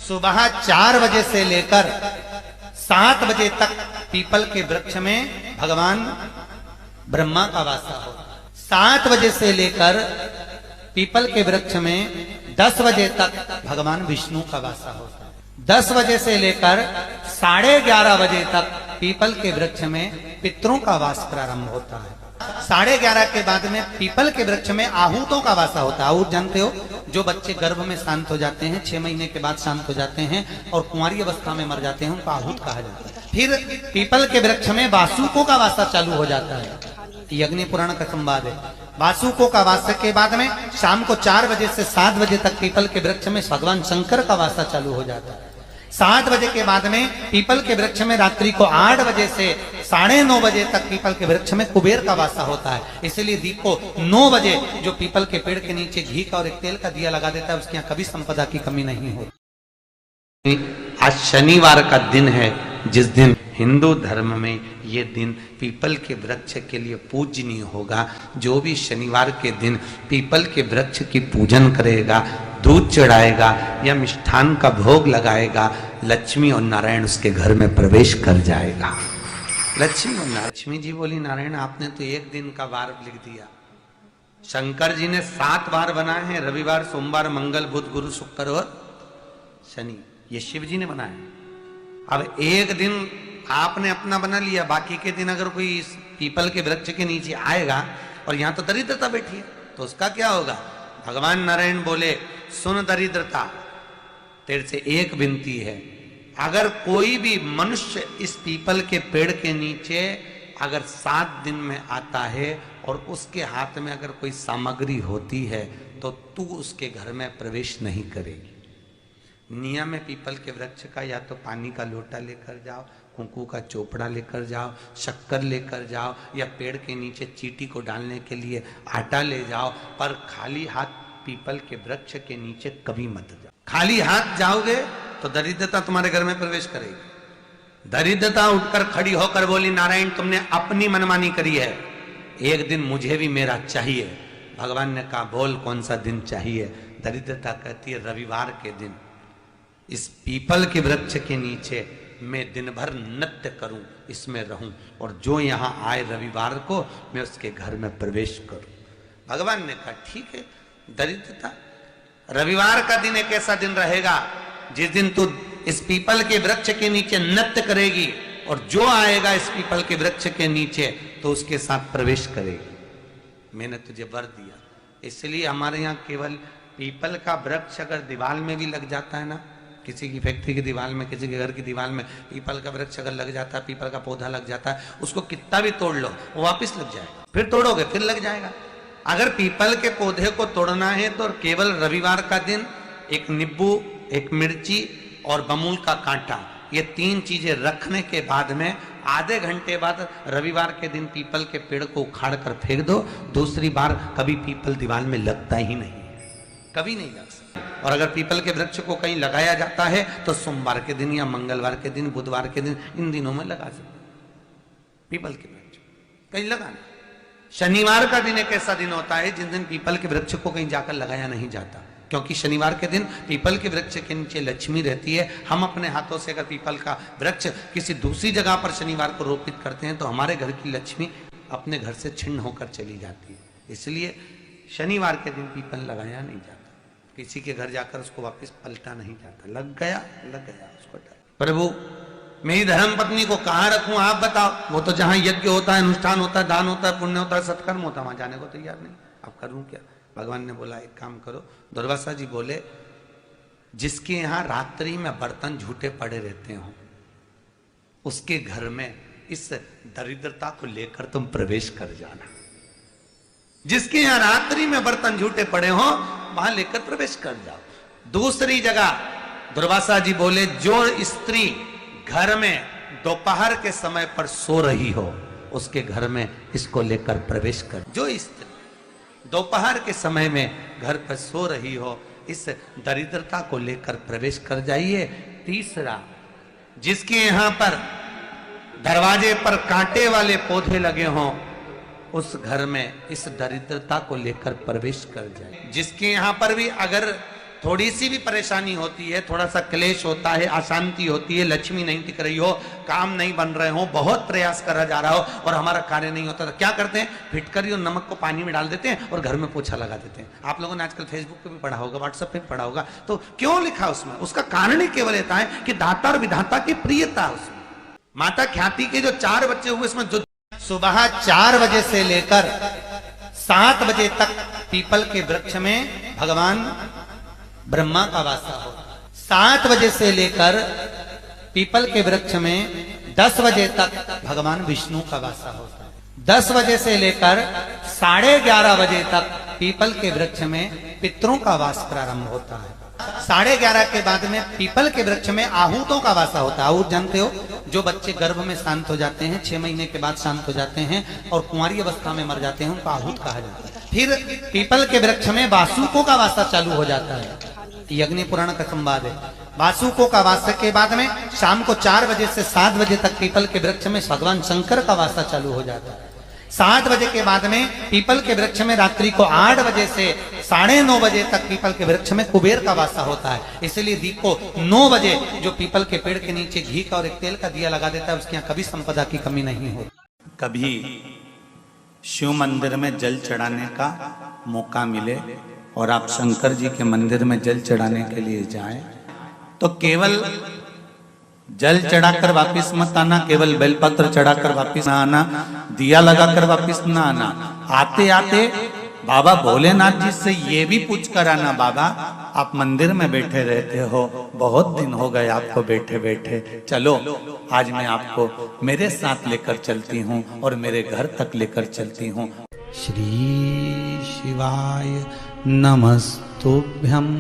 सुबह 4 बजे से लेकर 7 बजे तक पीपल के वृक्ष में भगवान ब्रह्मा का वासा होता है। 7 बजे से लेकर पीपल के वृक्ष में 10 बजे तक भगवान विष्णु का वासा होता है। 10 बजे से लेकर 11:30 बजे तक पीपल के वृक्ष में पितरों का वास प्रारंभ होता है। 11:30 के बाद में पीपल के वृक्ष में आहूतों का वासा होता है। आहूत जानते हो, जो बच्चे गर्भ में शांत हो जाते हैं, 6 महीने के बाद शांत हो जाते हैं और कुंवारी अवस्था में मर जाते हैं, उनको आहूत कहा जाता है। फिर पीपल के वृक्ष में वासुकों का वासा चालू हो जाता है। यज्ञ पुराण का संवाद है। वासुकों का वासा के बाद में शाम को 4 बजे से 7 बजे तक पीपल के वृक्ष में भगवान शंकर का वासा चालू हो जाता है। 7 बजे के बाद में पीपल के वृक्ष में रात्रि को 8 बजे से 9:30 बजे तक पीपल के वृक्ष में कुबेर का वासा होता है। इसलिए दीप को 9 बजे जो पीपल के पेड़ के नीचे घी का और एक तेल का दिया लगा देता है, उसके यहाँ कभी संपदा की कमी नहीं होती। आज शनिवार का दिन है, जिस दिन हिंदू धर्म में ये दिन पीपल के वृक्ष के लिए पूजनीय होगा। जो भी शनिवार के दिन पीपल के वृक्ष की पूजन करेगा, दूध चढ़ाएगा या मिष्ठान का भोग लगाएगा, लक्ष्मी और नारायण उसके घर में प्रवेश कर जाएगा। लक्ष्मी जी बोली, नारायण आपने तो एक दिन का वार लिख दिया। शंकर जी ने 7 वार बनाए हैं, रविवार, सोमवार, मंगल, बुध, गुरु, शुक्र और शनि। ये शिव जी ने बनाया। अब एक दिन आपने अपना बना लिया, बाकी के दिन अगर कोई इस पीपल के वृक्ष के नीचे आएगा और यहाँ तो दरिद्रता बैठी है, तो उसका क्या होगा? भगवान नारायण बोले, सुन दरिद्रता, तेरे से एक विनती है, अगर कोई भी मनुष्य इस पीपल के पेड़ के नीचे अगर 7 दिन में आता है और उसके हाथ में अगर कोई सामग्री होती है, तो तू उसके घर में प्रवेश नहीं करेगी। नियम है पीपल के वृक्ष का, या तो पानी का लोटा लेकर जाओ, कुंकू का चोपड़ा लेकर जाओ, शक्कर लेकर जाओ, या पेड़ के नीचे चींटी को डालने के लिए आटा ले जाओ, पर खाली हाथ पीपल के वृक्ष के नीचे कभी मत जाओ। खाली हाथ जाओगे तो दरिद्रता तुम्हारे घर में प्रवेश करेगी। दरिद्रता उठकर खड़ी होकर बोली, नारायण तुमने अपनी मनमानी करी है, एक दिन मुझे भी मेरा चाहिए। भगवान ने कहा, बोल कौन सा दिन चाहिए? दरिद्रता कहती है, रविवार के दिन इस पीपल के वृक्ष के नीचे मैं दिन भर नृत्य करूं, इसमें रहूं, और जो यहां आए रविवार को मैं उसके घर में प्रवेश करूं। भगवान ने कहा, ठीक है। दरिद्रता, रविवार का दिन एक ऐसा दिन रहेगा जिस दिन तू इस पीपल के वृक्ष के नीचे नृत्य करेगी और जो आएगा इस पीपल के वृक्ष के नीचे तो उसके साथ प्रवेश करेगी। मैंने तुझे वर दिया। इसलिए हमारे यहाँ केवल पीपल का वृक्ष अगर दीवार में भी लग जाता है ना, किसी की फैक्ट्री की दीवार में, किसी के घर की दीवार में पीपल का वृक्ष अगर लग जाता है, पीपल का पौधा लग जाता है, उसको कितना भी तोड़ लो वो वापस लग जाएगा। फिर तोड़ोगे फिर लग जाएगा। अगर पीपल के पौधे को तोड़ना है तो केवल रविवार का दिन एक नींबू, एक मिर्ची और बमूल का कांटा, ये 3 चीजें रखने के बाद में आधे घंटे बाद रविवार के दिन पीपल के पेड़ को उखाड़ कर फेंक दो। दूसरी बार कभी पीपल दीवार में लगता ही नहीं है, कभी नहीं लग सकता। और अगर पीपल के वृक्ष को कहीं लगाया जाता है तो सोमवार के दिन या मंगलवार के दिन, बुधवार के दिन, इन दिनों में लगा सकते पीपल के वृक्ष कहीं लगाना। शनिवार का दिन एक ऐसा दिन होता है जिस दिन पीपल के वृक्ष को कहीं जाकर लगाया नहीं जाता, क्योंकि शनिवार के दिन पीपल के वृक्ष के नीचे लक्ष्मी रहती है। हम अपने हाथों से अगर पीपल का वृक्ष किसी दूसरी जगह पर शनिवार को रोपित करते हैं तो हमारे घर की लक्ष्मी अपने घर से छिन्न होकर चली जाती है। इसलिए शनिवार के दिन पीपल लगाया नहीं जाता, किसी के घर जाकर उसको वापस पलटा नहीं जाता। लग गया उसको। प्रभु मेरी धर्म पत्नी को कहाँ रखूं आप बताओ? वो तो जहां यज्ञ होता है, अनुष्ठान होता है, दान होता है, पुण्य होता है, सत्कर्म होता है, वहां जाने को तैयार नहीं। अब करूं क्या? भगवान ने बोला, एक काम करो। दुर्वासा जी बोले, जिसके यहाँ रात्रि में बर्तन झूठे पड़े रहते हो उसके घर में इस दरिद्रता को लेकर तुम प्रवेश कर जाना। जिसके यहाँ रात्रि में बर्तन झूठे पड़े हो वहां लेकर प्रवेश कर जाओ। दूसरी जगह दुर्वासा जी बोले, जो स्त्री घर में दोपहर के समय पर सो रही हो उसके घर में इसको लेकर प्रवेश कर। जो स्त्री दोपहर के समय में घर पर सो रही हो, इस दरिद्रता को लेकर प्रवेश कर जाइए। तीसरा, जिसके यहाँ पर दरवाजे पर कांटे वाले पौधे लगे हों उस घर में इस दरिद्रता को लेकर प्रवेश कर जाए। जिसके यहाँ पर भी अगर थोड़ी सी भी परेशानी होती है, थोड़ा सा क्लेश होता है, अशांति होती है, लक्ष्मी नहीं टिक रही हो, काम नहीं बन रहे हो, बहुत प्रयास करा जा रहा हो और हमारा कार्य नहीं होता, तो क्या करते हैं? फिटकरी और नमक को पानी में डाल देते हैं और घर में पोछा लगा देते हैं। आप लोगों ने आजकल फेसबुक पे भी पढ़ा होगा, व्हाट्सएप पे भी पढ़ा होगा। तो क्यों लिखा उसमें? उसका कारण ही केवल ये है कि दाता और विधाता की प्रियता उसमें। माता ख्याति के जो 4 बच्चे हुए इसमें जो सुबह 4 बजे से लेकर 7 बजे तक पीपल के वृक्ष में भगवान ब्रह्मा का वासा होता है। 7 बजे से लेकर पीपल के वृक्ष में 10 बजे तक भगवान विष्णु का वासा होता है। 10 बजे से लेकर 11:30 बजे तक पीपल के वृक्ष में पितरों का वास प्रारंभ होता है। 11:30 के बाद में पीपल के वृक्ष में आहूतों का वासा होता है। आहूत जानते हो, जो बच्चे गर्भ में शांत हो जाते हैं, 6 महीने के बाद शांत हो जाते हैं और कुंवारी अवस्था में मर जाते हैं, उनको आहूत कहा जाता है। फिर पीपल के वृक्ष में वासुकों का वासा चालू हो जाता है। ये अग्नि पुराण का संवाद है। वासुकों का वासा के बाद में शाम को 4 बजे से 7 बजे तक पीपल के वृक्ष में भगवान शंकर का वासा चालू हो जाता है। 7 बजे के बाद में पीपल के वृक्ष में रात्रि को 8 बजे से 9:30 बजे तक पीपल के वृक्ष में कुबेर का वासा होता है। इसलिए दीप को 9 बजे जो पीपल के पेड़ के नीचे घी का और एक तेल का दिया लगा देता है, उसके यहाँ कभी संपदा की कमी नहीं होती। कभी शिव मंदिर में जल चढ़ाने का मौका मिले और आप शंकर जी के मंदिर में जल चढ़ाने के लिए जाएं, तो केवल जल चढ़ाकर वापिस मत आना, केवल बेलपत्र चढ़ाकर वापिस ना आना, दिया लगाकर वापिस ना आना। आते आते बाबा भोलेनाथ जी से ये भी पूछ कर आना, बाबा आप मंदिर में बैठे रहते हो, बहुत दिन हो गए आपको बैठे बैठे, चलो आज मैं आपको मेरे साथ लेकर चलती हूँ और मेरे घर तक लेकर चलती हूँ। श्री शिवाय नमस्तुभ्यम्।